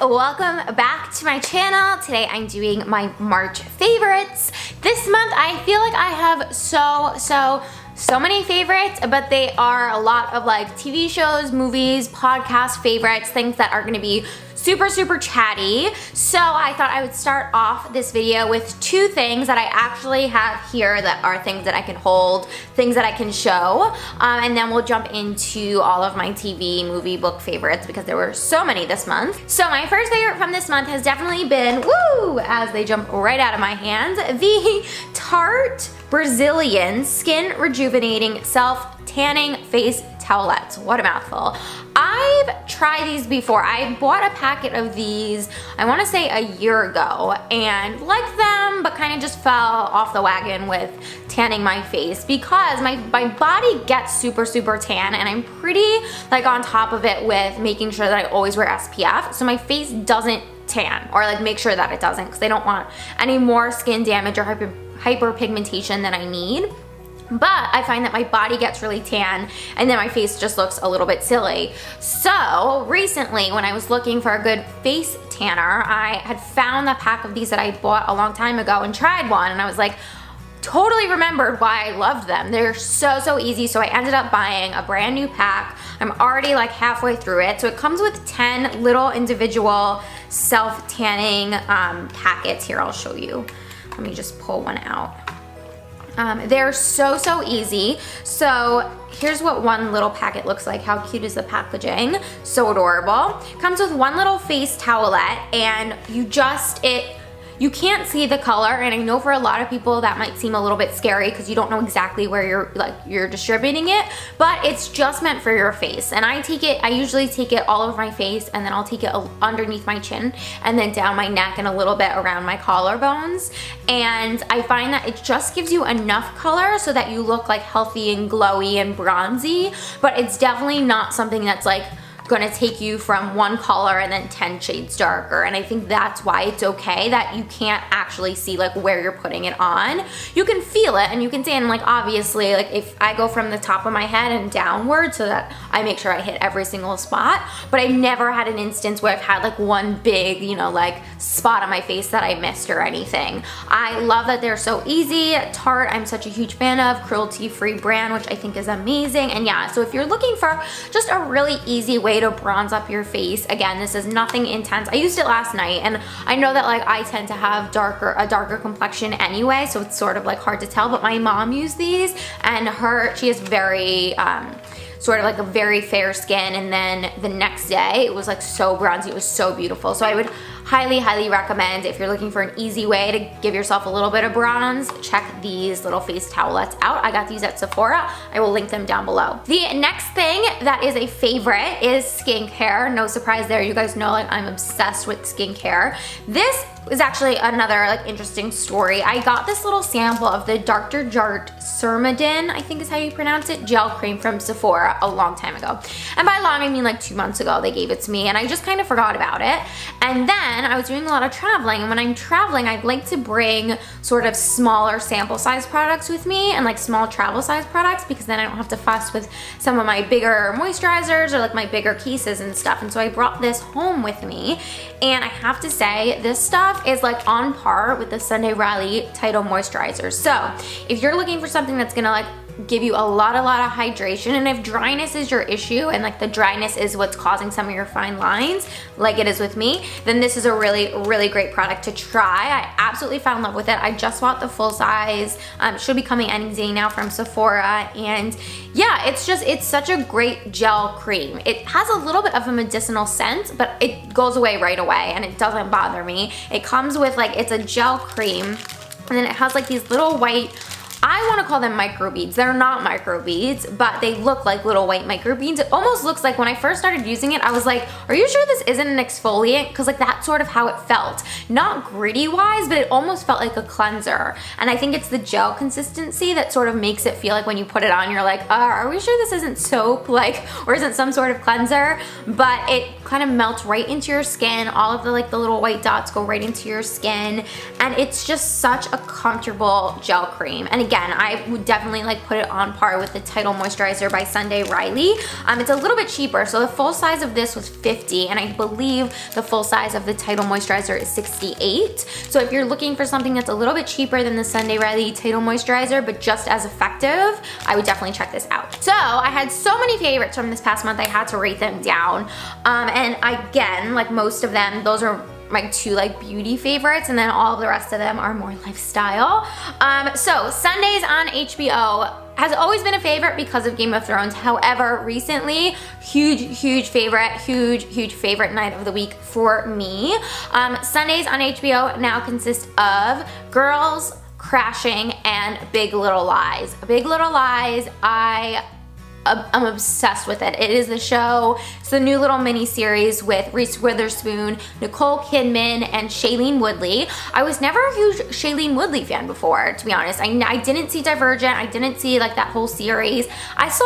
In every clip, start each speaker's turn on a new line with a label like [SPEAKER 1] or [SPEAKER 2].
[SPEAKER 1] welcome back to my channel. Today I'm doing my March favorites. This month I feel like I have so many favorites, but they are a lot of like TV shows, movies, podcast favorites, things that are gonna be super chatty. So I thought I would start off this video with two things that I actually have here that are things that I can hold, things that I can show, and then we'll jump into all of my TV, movie, book favorites because there were so many this month. So my first favorite from this month has definitely been, woo, as they jump right out of my hands, the Tarte Brazilliance Skin Rejuvenating Self-Tanning Face Towelettes. What a mouthful. I've tried these before. I bought a packet of these, I want to say a year ago, and liked them, but kind of just fell off the wagon with tanning my face because my body gets super tan, and I'm pretty like on top of it with making sure that I always wear SPF, so my face doesn't tan, or like make sure that it doesn't, because I don't want any more skin damage or hyperpigmentation than I need. But I find that my body gets really tan and then my face just looks a little bit silly. So recently when I was looking for a good face tanner, I had found the pack of these that I bought a long time ago and tried one, and I was like, totally remembered why I loved them. They're so easy, so I ended up buying a brand new pack. I'm already like halfway through it. So it comes with 10 little individual self-tanning packets. Here, I'll show you. Let me just pull one out. They're so easy. So here's what one little packet looks like. How cute is the packaging? So adorable. Comes with one little face towelette, and you can't see the color, and I know for a lot of people that might seem a little bit scary because you don't know exactly where you're distributing it, but it's just meant for your face. And I usually take it all over my face, and then I'll take it underneath my chin and then down my neck and a little bit around my collarbones. And I find that it just gives you enough color so that you look like healthy and glowy and bronzy, but it's definitely not something that's like gonna take you from one color and then 10 shades darker. And I think that's why it's okay that you can't actually see like where you're putting it on. You can feel it and you can see, and like obviously like if I go from the top of my head and downward so that I make sure I hit every single spot, but I've never had an instance where I've had like one big, you know, like spot on my face that I missed or anything. I love that they're so easy. Tarte, I'm such a huge fan of, cruelty-free brand, which I think is amazing. And yeah, so if you're looking for just a really easy way to bronze up your face, again, this is nothing intense. I used it last night, and I know that like I tend to have a darker complexion anyway, so it's sort of like hard to tell, but my mom used these, and she has very sort of like a very fair skin, and then the next day it was like so bronzy. It was so beautiful. So I would highly recommend, if you're looking for an easy way to give yourself a little bit of bronze, check these little face towelettes out. I got these at Sephora. I will link them down below. The next thing that is a favorite is skincare. No surprise there. You guys know like I'm obsessed with skincare. This is actually another like interesting story. I got this little sample of the Dr. Jart Ceramidin, I think is how you pronounce it, gel cream from Sephora a long time ago. And by long, I mean like 2 months ago they gave it to me, and I just kind of forgot about it. And then I was doing a lot of traveling, and when I'm traveling, I'd like to bring sort of smaller sample size products with me, and like small travel size products, because then I don't have to fuss with some of my bigger moisturizers or like my bigger cases and stuff. And so I brought this home with me, and I have to say this stuff is like on par with the Sunday Riley Tidal moisturizer. So if you're looking for something that's gonna like give you a lot of hydration, and if dryness is your issue and like the dryness is what's causing some of your fine lines like it is with me, then this is a really great product to try. I absolutely fell in love with it. I just bought the full size. Should be coming any day now from Sephora, and yeah, it's such a great gel cream. It has a little bit of a medicinal scent, but it goes away right away and it doesn't bother me. It comes with like, it's a gel cream, and then it has like these little white, I want to call them microbeads. They're not microbeads, but they look like little white microbeads. It almost looks like, when I first started using it, I was like, are you sure this isn't an exfoliant? Because like that's sort of how it felt. Not gritty wise, but it almost felt like a cleanser. And I think it's the gel consistency that sort of makes it feel like when you put it on, you're like, are we sure this isn't soap, like, or isn't some sort of cleanser? But it kind of melts right into your skin. All of the like the little white dots go right into your skin, and it's just such a comfortable gel cream. And again, I would definitely like put it on par with the Tidal Moisturizer by Sunday Riley. It's a little bit cheaper. So the full size of this was $50, and I believe the full size of the Tidal Moisturizer is $68. So if you're looking for something that's a little bit cheaper than the Sunday Riley Tidal Moisturizer, but just as effective, I would definitely check this out. So I had so many favorites from this past month, I had to rate them down. And again, like most of them, those are my 2 like beauty favorites, and then all of the rest of them are more lifestyle. So Sundays on HBO has always been a favorite because of Game of Thrones. However, recently, huge favorite night of the week for me. Sundays on HBO now consist of Girls, Crashing, and Big Little Lies. Big Little Lies, I'm obsessed with it. It is the show. It's the new little mini series with Reese Witherspoon, Nicole Kidman, and Shailene Woodley. I was never a huge Shailene Woodley fan before, to be honest. I didn't see Divergent. I didn't see like that whole series. I saw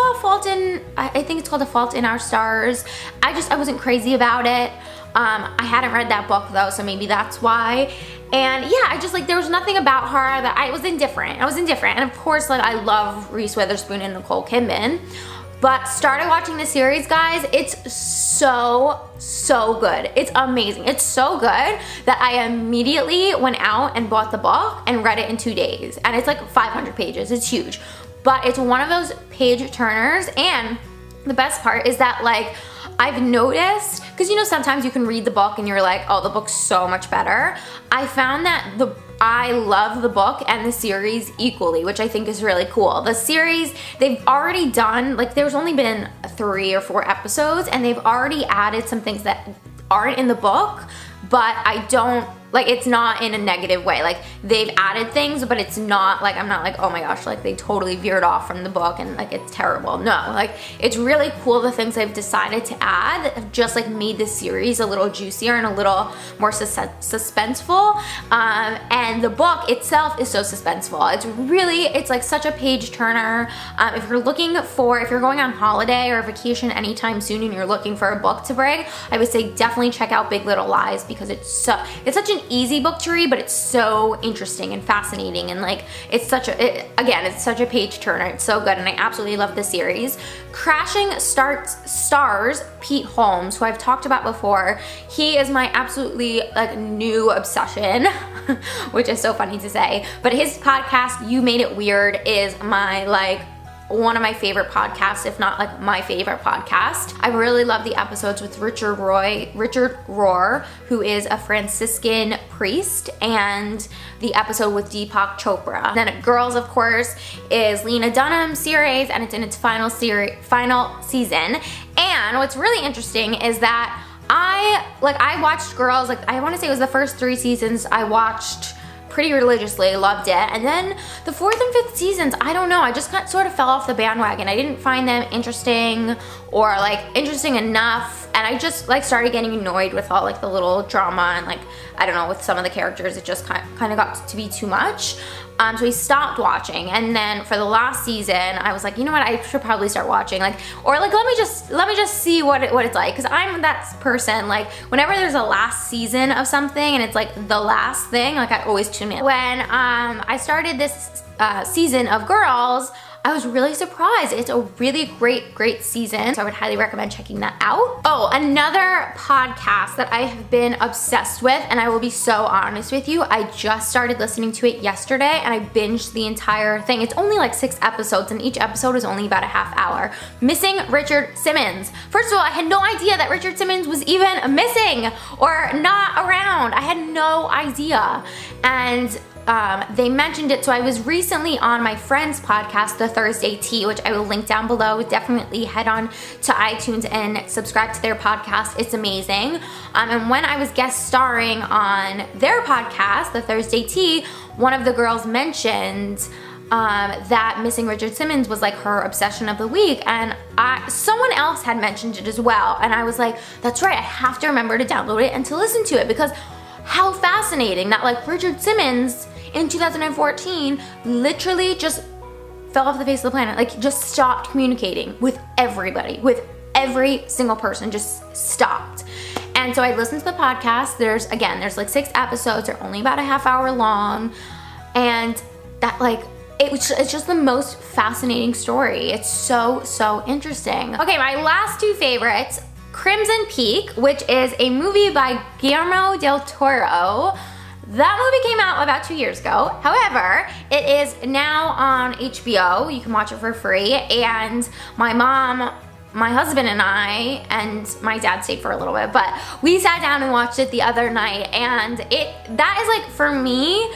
[SPEAKER 1] I think it's called A Fault in Our Stars. I wasn't crazy about it. I hadn't read that book though, so maybe that's why. And yeah, I just like, there was nothing about her that I was indifferent. And of course, like I love Reese Witherspoon and Nicole Kidman. But started watching the series, guys. It's so good. It's amazing. It's so good that I immediately went out and bought the book and read it in 2 days. And it's like 500 pages. It's huge. But it's one of those page turners. And the best part is that like, I've noticed, because you know sometimes you can read the book and you're like, oh, the book's so much better. I found that I love the book and the series equally, which I think is really cool. The series, they've already done, like there's only been 3 or 4 episodes, and they've already added some things that aren't in the book, but I don't, like it's not in a negative way. Like they've added things, but it's not like, I'm not like, oh my gosh, like they totally veered off from the book and like it's terrible. No, like it's really cool the things they've decided to add that have just like made the series a little juicier and a little more suspenseful. And the book itself is so suspenseful. It's like such a page turner. If you're going on holiday or vacation anytime soon and you're looking for a book to bring, I would say definitely check out Big Little Lies, because it's such an easy book to read, but it's so interesting and fascinating, and like it's such a page turner. It's so good, and I absolutely love the series. Crashing stars Pete Holmes, who I've talked about before. He is my absolutely like new obsession, which is so funny to say, but his podcast, You Made It Weird, is my like one of my favorite podcasts, if not like my favorite podcast. I really love the episodes with Richard Rohr, who is a Franciscan priest, and the episode with Deepak Chopra. Then Girls, of course, is Lena Dunham's series, and it's in its final season. And what's really interesting is that I watched Girls, like I want to say it was the first 3 seasons I watched pretty religiously, loved it. And then the 4th and 5th seasons, I don't know, I just sort of fell off the bandwagon. I didn't find them interesting or like interesting enough, and I just like started getting annoyed with all like the little drama and like, I don't know, with some of the characters, it just kind of got to be too much. So we stopped watching, and then for the last season, I was like, you know what, I should probably start watching, like, or like let me just see what it's like, because I'm that person, like whenever there's a last season of something and it's like the last thing, like I always tune in. When I started this season of Girls, I was really surprised. It's a really great season, so I would highly recommend checking that out. Oh, another podcast that I have been obsessed with, and I will be so honest with you, I just started listening to it yesterday, and I binged the entire thing. It's only like 6 episodes, and each episode is only about a half hour. Missing Richard Simmons. First of all, I had no idea that Richard Simmons was even missing or not around. I had no idea. And they mentioned it, so I was recently on my friend's podcast, The Thursday Tea, which I will link down below. Definitely head on to iTunes and subscribe to their podcast. It's amazing. And when I was guest starring on their podcast, The Thursday Tea, one of the girls mentioned that Missing Richard Simmons was like her obsession of the week, and someone else had mentioned it as well, and I was like, that's right, I have to remember to download it and to listen to it, because how fascinating that like Richard Simmons in 2014 literally just fell off the face of the planet, like just stopped communicating with everybody, with every single person, just stopped. And so I listened to the podcast. There's like 6 episodes, they're only about a half hour long, and that like it's just the most fascinating story. It's so, so interesting. Okay, my last two favorites, Crimson Peak, which is a movie by Guillermo del Toro. That movie came out about 2 years ago. However, it is now on HBO. You can watch it for free. And my mom, my husband and I, and my dad stayed for a little bit, but we sat down and watched it the other night. And that is like, for me,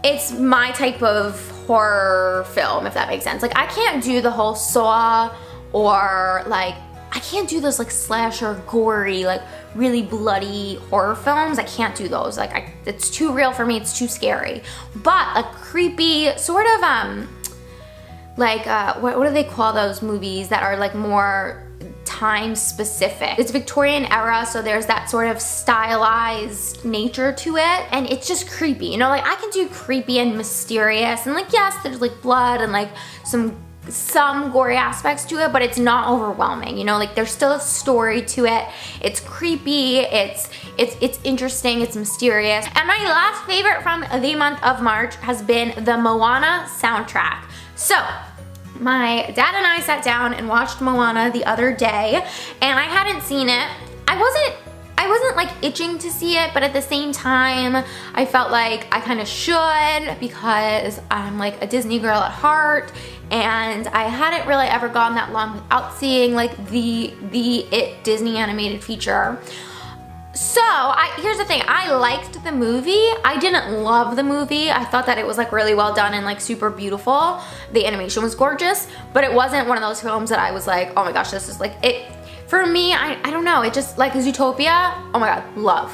[SPEAKER 1] it's my type of horror film, if that makes sense. Like, I can't do the whole Saw, or like, I can't do those like slasher, gory, like really bloody horror films. I can't do those. Like, it's too real for me. It's too scary. But a creepy sort of what do they call those movies that are like more time specific? It's Victorian era, so there's that sort of stylized nature to it, and it's just creepy. You know, like, I can do creepy and mysterious, and like, yes, there's like blood and like some gory aspects to it, but it's not overwhelming. You know, like, there's still a story to it. It's creepy, it's interesting, it's mysterious. And my last favorite from the month of March has been the Moana soundtrack. So my dad and I sat down and watched Moana the other day, and I hadn't seen it. I wasn't like itching to see it, but at the same time, I felt like I kind of should, because I'm like a Disney girl at heart, and I hadn't really ever gone that long without seeing like the It Disney animated feature. So here's the thing, I liked the movie. I didn't love the movie. I thought that it was like really well done and like super beautiful. The animation was gorgeous, but it wasn't one of those films that I was like, oh my gosh, this is like it. For me, I don't know, it just, like Zootopia, oh my god,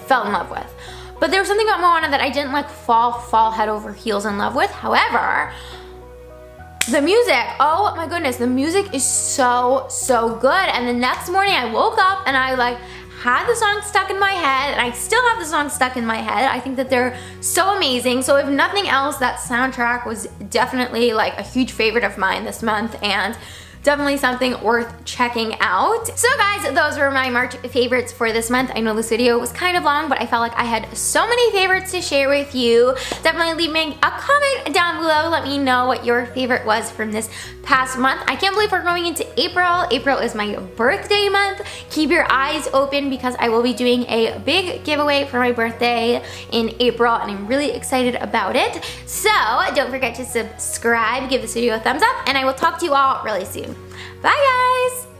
[SPEAKER 1] fell in love with. But there was something about Moana that I didn't like fall head over heels in love with. However, the music, oh my goodness, the music is so, so good. And the next morning I woke up and I like had the song stuck in my head, and I still have the song stuck in my head. I think that they're so amazing. So if nothing else, that soundtrack was definitely like a huge favorite of mine this month, and definitely something worth checking out. So guys, those were my March favorites for this month. I know this video was kind of long, but I felt like I had so many favorites to share with you. Definitely leave me a comment down below. Let me know what your favorite was from this past month. I can't believe we're going into April. April is my birthday month. Keep your eyes open, because I will be doing a big giveaway for my birthday in April, and I'm really excited about it. So don't forget to subscribe, give this video a thumbs up, and I will talk to you all really soon. Bye guys!